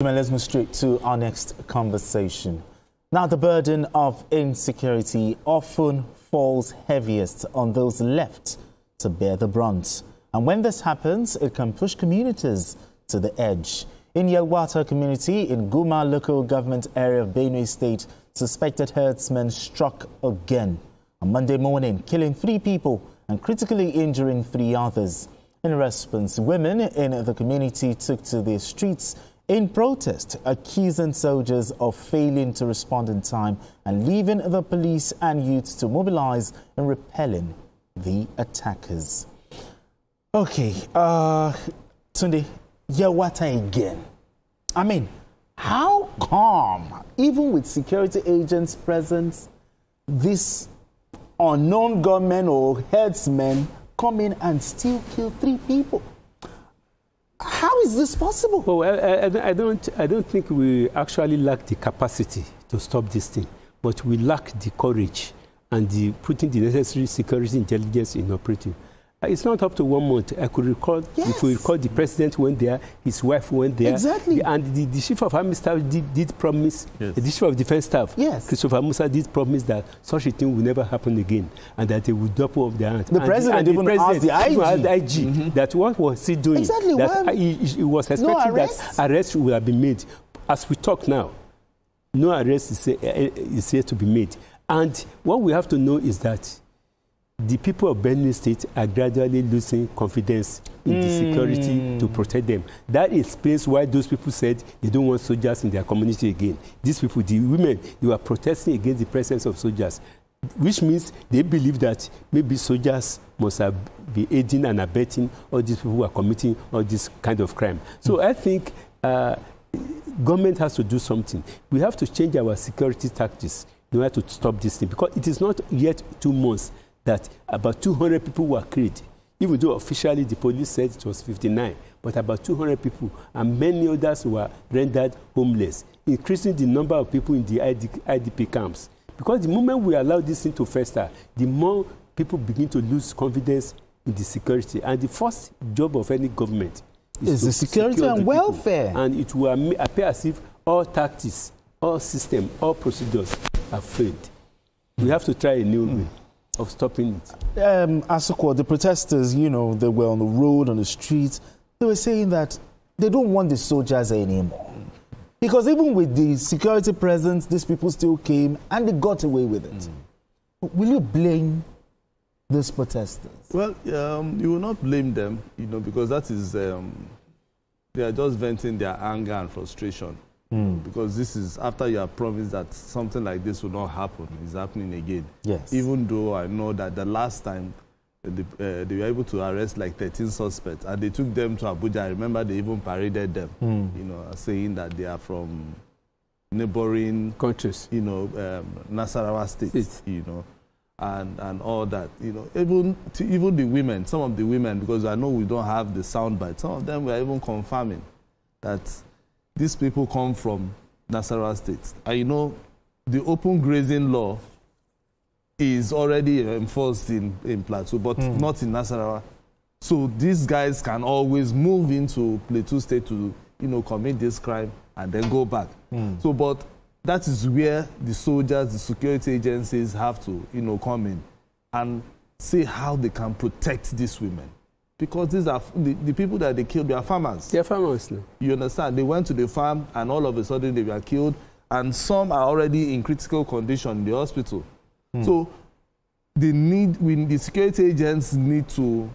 Let's move straight to our next conversation. Now, the burden of insecurity often falls heaviest on those left to bear the brunt. And when this happens, it can push communities to the edge. In Yelwata community in Guma local government area of Benue State, suspected herdsmen struck again on Monday morning, killing 3 people and critically injuring 3 others. In response, women in the community took to the streets in protest, accusing soldiers of failing to respond in time and leaving the police and youths to mobilize in repelling the attackers. Okay, Tunde, Yelwata again. I mean, how come, even with security agents present, this unknown gunmen or herdsmen come in and still kill 3 people? How is this possible? Well, I don't think we actually lack the capacity to stop this thing, but we lack the courage and the putting the necessary security intelligence in operating. It's not up to 1 month. I could recall, if we recall, the president went there, his wife went there. Exactly. And the chief of army staff did promise, the chief of defense staff, Christopher Musa, did promise that such a thing will never happen again and that they would double up their hands. The president even asked the IG, that what was he doing? Exactly. That he was expecting that arrests would have been made. As we talk now, no arrest is yet to be made. And what we have to know is that the people of Benue State are gradually losing confidence in the security to protect them. That explains why those people said they don't want soldiers in their community again. These people, the women, they were protesting against the presence of soldiers, which means they believe that maybe soldiers must be aiding and abetting all these people who are committing all this kind of crime. So I think government has to do something. We have to change our security tactics in order to stop this thing, because it is not yet 2 months that about 200 people were killed, even though officially the police said it was 59, but about 200 people, and many others were rendered homeless, increasing the number of people in the IDP camps. Because the moment we allow this thing to fester, the more people begin to lose confidence in the security. And the first job of any government is the security and welfare. And it will appear as if all tactics, all systems, all procedures have failed. We have to try a new way of stopping it. Asukwa, the protesters, you know, they were on the road, on the streets. They were saying that they don't want the soldiers anymore. Because even with the security presence, these people still came and they got away with it. Will you blame these protesters? Well, you will not blame them, you know, because that is, they are just venting their anger and frustration. Because this is after you have promised that something like this will not happen. It's happening again. Yes. Even though I know that the last time they were able to arrest like 13 suspects and they took them to Abuja. I remember they even paraded them, you know, saying that they are from neighboring countries, you know, Nasarawa State, you know, and all that, you know. Even the women, some of the women, because I know we don't have the soundbite, some of them were even confirming that these people come from Nasarawa State. And you know, the open grazing law is already enforced in Plateau, but not in Nasarawa. So these guys can always move into Plateau State to, you know, commit this crime and then go back. So, but that is where the soldiers, the security agencies have to, you know, come in and see how they can protect these women. Because these are the people that they killed, they are farmers. They are farmers now. You understand? They went to the farm and all of a sudden they were killed, and some are already in critical condition in the hospital. So the security agents need to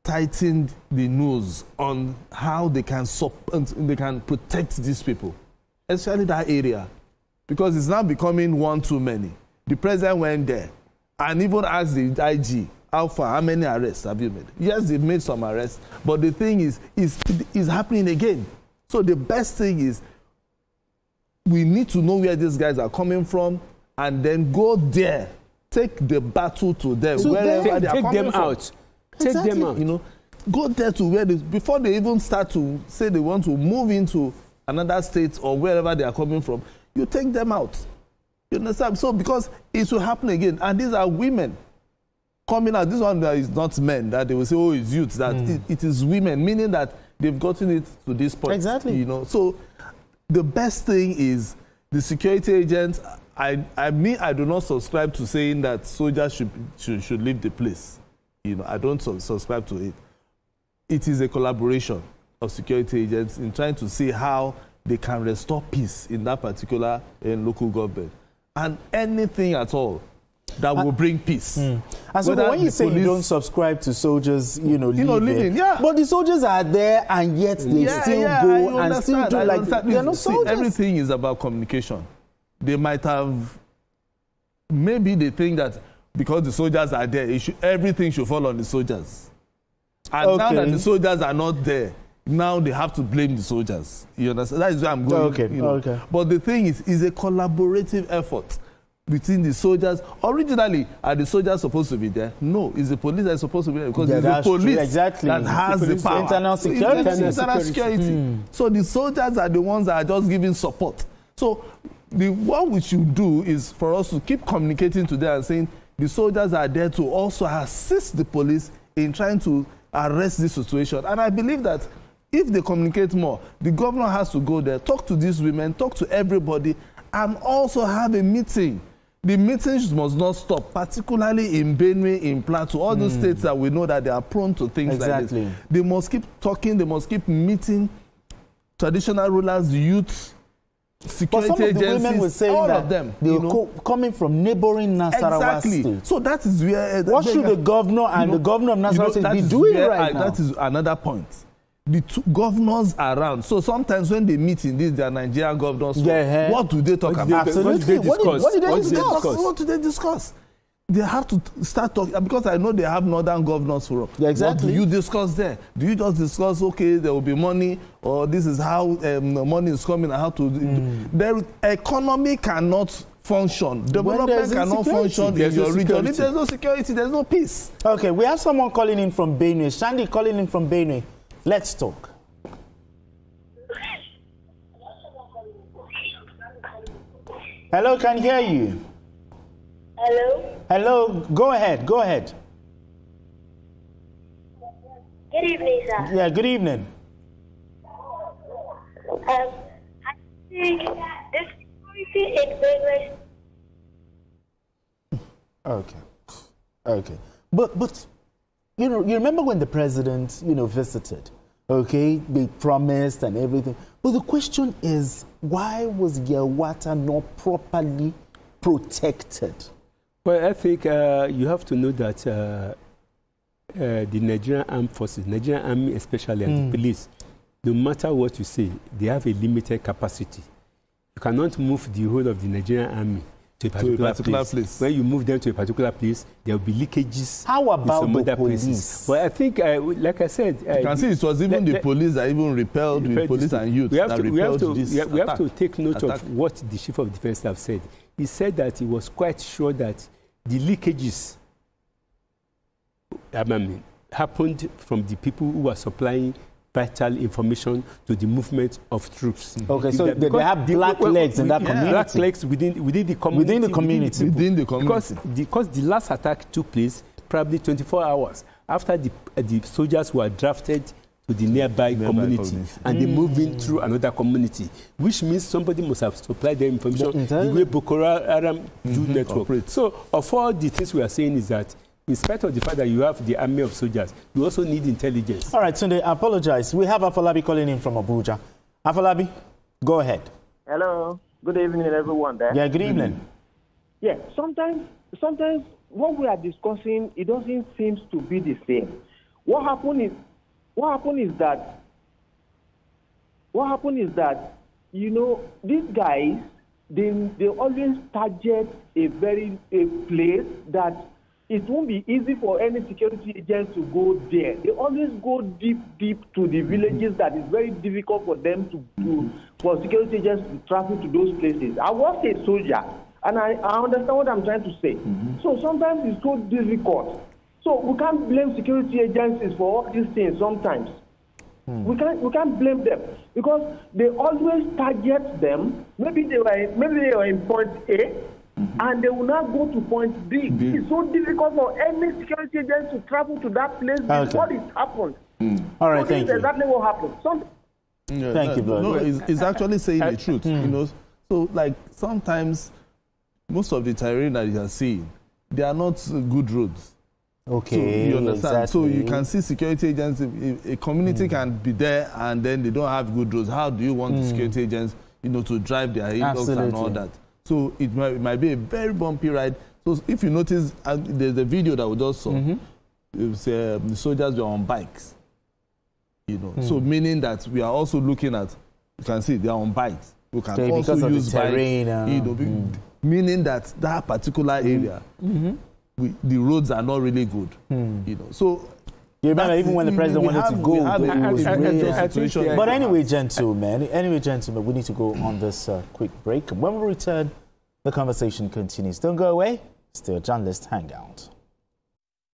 tighten the nose on how they can protect these people, especially that area, because it's now becoming one too many. The president went there and even asked the IG, how many arrests have you made? Yes, they've made some arrests, but the thing is happening again. So the best thing is we need to know where these guys are coming from and then go there. Take the battle to them, so wherever they are coming from. Take them out. You know, go there to where before they even start to say they want to move into another state or wherever they are coming from, you take them out. You understand? So because it will happen again. And these are women coming out. This one that is not men, that they will say, oh, it's youth. That it is women, meaning that they've gotten it to this point. Exactly. You know, so the best thing is the security agents. I do not subscribe to saying that soldiers should leave the place. You know, I don't subscribe to it. It is a collaboration of security agents in trying to see how they can restore peace in that particular local government, and anything at all that will bring peace. And so when you say you don't subscribe to soldiers, leaving, but the soldiers are there and yet they still go and still do like they're not soldiers. Everything is about communication. They might have, maybe they think that because the soldiers are there, everything should fall on the soldiers. And now that the soldiers are not there, now they have to blame the soldiers. You understand? That is where I'm going. But the thing is, it's a collaborative effort between the soldiers. Originally, are the soldiers supposed to be there? No, it's the police that is supposed to be there, because it's the police that has the power. Internal security. So the soldiers are the ones that are just giving support. So what we should do is for us to keep communicating to them and saying the soldiers are there to also assist the police in trying to arrest this situation. And I believe that if they communicate more, the governor has to go there, talk to these women, talk to everybody, and also have a meeting. The meetings must not stop, particularly in Benue, in Plateau, all those states that we know that they are prone to things like this. They must keep talking, they must keep meeting traditional rulers, youth, security agencies, the women were saying all of them. They were coming from neighboring Nasarawa State. So that is where... what should the governor and the governor of Nasarawa State be doing right now? That is another point. The two governors around. So sometimes when they meet in this, their Nigerian governors, what do they talk about? Absolutely. What do they discuss? They have to start talking, because I know they have northern governors forum. What do you discuss there? Do you just discuss, okay, there will be money, or this is how money is coming and how to... The economy cannot function. Development cannot function in your region. If there's no security, there's no peace. Okay, we have someone calling in from Benue. Shandy calling in from Benue. Let's talk. Hello, can hear you. Hello? Hello, go ahead. Good evening, sir. Yeah, good evening. I think this security in Benue. Okay. But you remember when the president, visited, they promised and everything. But the question is, why was Yelwata not properly protected? Well, I think you have to know that the Nigerian armed forces, Nigerian army especially, and the police, no matter what you say, they have a limited capacity. You cannot move the whole of the Nigerian army to a particular place. When you move them to a particular place, there will be leakages. How about some the other police? Places. Well, I think, like I said... you can see it was even the police that even repelled the police and youth. We have to take note of what the Chief of Defense Staff said. He said that he was quite sure that the leakages happened from the people who were supplying vital information to the movement of troops. Okay, so they have black legs in that community. Black legs within the community. Because the last attack took place probably 24 hours after the soldiers were drafted to the nearby community and they moved in through another community, which means somebody must have supplied the information the way Boko Haram do network. So of all the things we are saying is that in spite of the fact that you have the army of soldiers, you also need intelligence. All right, Sunday, I apologize. We have Afolabi calling in from Abuja. Afolabi, go ahead. Hello. Good evening, everyone there. Yeah, good evening. Yeah, sometimes what we are discussing, it doesn't seem to be the same. What happened is that these guys, they always target a place that it won't be easy for any security agents to go there. They always go deep to the villages that is very difficult for them for security agents to travel to those places. I was a soldier, and I understand what I'm trying to say. So sometimes it's so difficult. So we can't blame security agencies for all these things sometimes. We can't blame them because they always target them. Maybe they were in point A, and they will not go to point B. It's so difficult for any security agent to travel to that place before it happened. All right, thank you. Exactly what happened. Yeah, Thank you, brother. No, it's actually saying the truth, you know. So, like, sometimes most of the terrain that you are seeing, they are not good roads. Okay, so you understand. exactly. So you can see security agents. If a community can be there and then they don't have good roads, how do you want the security agents, you know, to drive their dogs and all that? So it might be a very bumpy ride. So if you notice, there's a video that we just saw. It was, the soldiers were on bikes. You know, so meaning that we are also looking at. You can see they are on bikes. We can also use terrain, you know, meaning that particular area, the roads are not really good. You know, so you remember even when the president wanted to go, it was really. But anyway, gentlemen, we need to go on this quick break. When we return, the conversation continues. Don't go away. Still, journalist hangout.